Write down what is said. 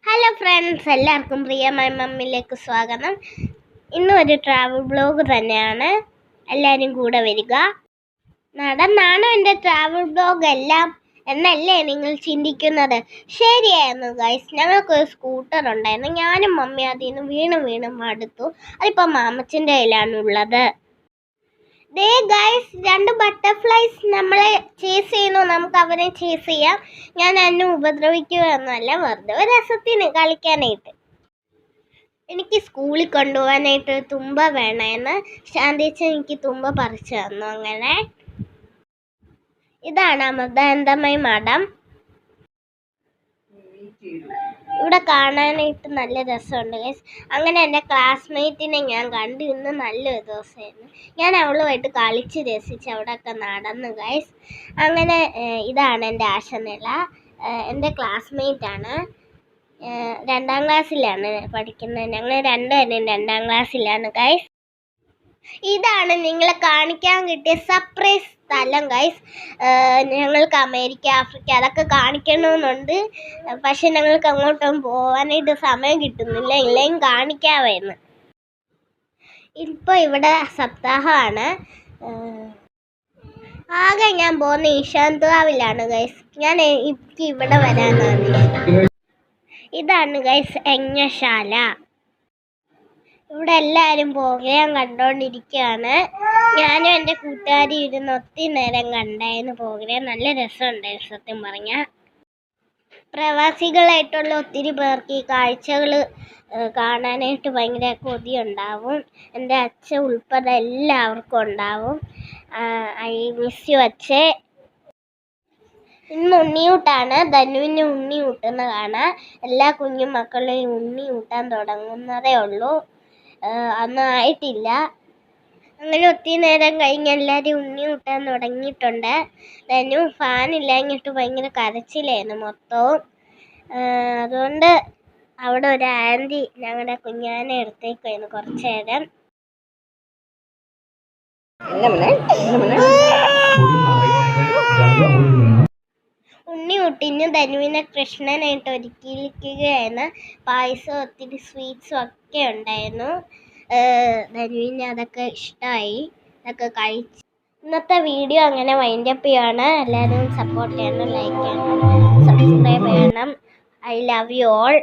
Hello friends, എല്ലാവർക്കും പ്രിയമായ മമ്മിയിലേക്ക് സ്വാഗതം. ഇന്നും ഒരു ട്രാവൽ ബ്ലോഗ് തന്നെയാണ്. എല്ലാവരും കൂടെ വരിക. നടന്നാണോ എൻ്റെ ട്രാവൽ ബ്ലോഗ് എല്ലാം എന്നല്ലേ നിങ്ങൾ ചിന്തിക്കുന്നത്? ശരിയായിരുന്നു ഗൈസ്. ഞങ്ങൾക്കൊരു സ്കൂട്ടർ ഉണ്ടായിരുന്നു. ഞാനും മമ്മി അതിൽ നിന്ന് വീണ് മടുത്തു. അതിപ്പോൾ മാമച്ചൻ്റെ കയ്യിലാണുള്ളത്. ദേ ഗൈസ്, 2 ബട്ടർഫ്ലൈസ് നമ്മളെ ചേസ് ചെയ്യുന്നു. നമുക്ക് അവരെ ചേസ് ചെയ്യാം. ഞാൻ എന്നെ ഉപദ്രവിക്കുകയൊന്നുമല്ല, വെറുതെ ഒരു രസത്തിന് കളിക്കാനായിട്ട്. എനിക്ക് സ്കൂളിൽ കൊണ്ടുപോകാനായിട്ട് തുമ്പ വേണമെന്ന് ശാന്തിച്ച എനിക്ക് തുമ്പ പറിച്ചു തന്നു. അങ്ങനെ ഇതാണ് അമൃതാനന്ദമയി മഠം. ഇവിടെ കാണാനായിട്ട് നല്ല രസമുണ്ട് ഗൈസ്. അങ്ങനെ എൻ്റെ ക്ലാസ്മേറ്റിനെ ഞാൻ കണ്ടു. ഇന്ന് നല്ലൊരു ദിവസമായിരുന്നു. ഞാൻ അവളുമായിട്ട് കളിച്ച് രസിച്ച് അവിടെയൊക്കെ നടന്നു ഗൈസ്. അങ്ങനെ ഇതാണ് എൻ്റെ ആശനില. എൻ്റെ ക്ലാസ്മേറ്റാണ്. 2ാം ക്ലാസ്സിലാണ് പഠിക്കുന്നത്. ഞങ്ങൾ രണ്ടുപേരും 2ാം ക്ലാസ്സിലാണ് ഗൈസ്. ഇതാണ് നിങ്ങളെ കാണിക്കാൻ കിട്ടിയ സർപ്രൈസ് സ്ഥലം ഗൈസ്. ഞങ്ങൾക്ക് അമേരിക്ക, ആഫ്രിക്ക അതൊക്കെ കാണിക്കണമെന്നുണ്ട്. പക്ഷെ ഞങ്ങൾക്ക് അങ്ങോട്ടും പോകാനായിട്ട് സമയം കിട്ടുന്നില്ല. ഇല്ലെങ്കിൽ കാണിക്കാമായിരുന്നു. ഇപ്പോൾ ഇവിടെ സപ്താഹമാണ്. ആകെ ഞാൻ പോകുന്ന ഈശാന്ത്കാവിലാണ് ഗൈസ്. ഞാൻ എനിക്ക് ഇവിടെ വരാനാണ് ഇഷ്ടം. ഇതാണ് ഗൈസ് യജ്ഞശാല. ഇവിടെ എല്ലാവരും പ്രോഗ്രാം കണ്ടുകൊണ്ടിരിക്കുകയാണ്. ഞാനും എൻ്റെ കൂട്ടുകാരി ഇരുന്ന് ഒത്തിരി നേരം കണ്ടായിരുന്നു പ്രോഗ്രാം. നല്ല രസമുണ്ടായിരുന്നു സത്യം പറഞ്ഞാൽ. പ്രവാസികളായിട്ടുള്ള ഒത്തിരി പേർക്ക് ഈ കാഴ്ചകൾ കാണാനായിട്ട് ഭയങ്കര കൊതിയുണ്ടാവും. എൻ്റെ അച്ഛൻ ഉൾപ്പെടെ എല്ലാവർക്കും ഉണ്ടാവും. ഐ മിസ് യു അച്ഛേ. ഇന്ന് ഉണ്ണിയൂട്ടാണ്. ധനുവിന് ഉണ്ണി ഊട്ടുന്ന കാണാം. എല്ലാ കുഞ്ഞു മക്കളെയും ഉണ്ണി ഊട്ടാൻ തുടങ്ങുന്നതേ ഉള്ളൂ. ഒന്നും ആയിട്ടില്ല. അങ്ങനെ ഒത്തിരി നേരം കഴിഞ്ഞ് എല്ലാവരും ഉണ്ണി ഊട്ടാൻ തുടങ്ങിയിട്ടുണ്ട്. ധനു ഫാനില്ലാഞ്ഞിട്ട് ഭയങ്കര കരച്ചിലായിരുന്നു മൊത്തവും. അതുകൊണ്ട് അവിടെ ഒരു ആൻറ്റി ഞങ്ങളുടെ കുഞ്ഞാനെ എടുത്തേക്കായിരുന്നു കുറച്ച് നേരം. ഉണ്ണി ഊട്ടിന് ധനുവിനെ കൃഷ്ണനായിട്ട് ഒരുക്കിയിരിക്കുകയാണ്. പായസം ഒത്തിരി സ്വീറ്റ്സും ഒക്കെ ഉണ്ടായിരുന്നു. ധനുവിന് അതൊക്കെ ഇഷ്ടമായി. അതൊക്കെ കഴിച്ച് ഇന്നത്തെ വീഡിയോ അങ്ങനെ വൈൻഡപ്പ് ചെയ്യാണ്. എല്ലാവരും സപ്പോർട്ട് ചെയ്യണം, ലൈക്ക് ചെയ്യണം, സബ്സ്ക്രൈബ് ചെയ്യണം. I love you all.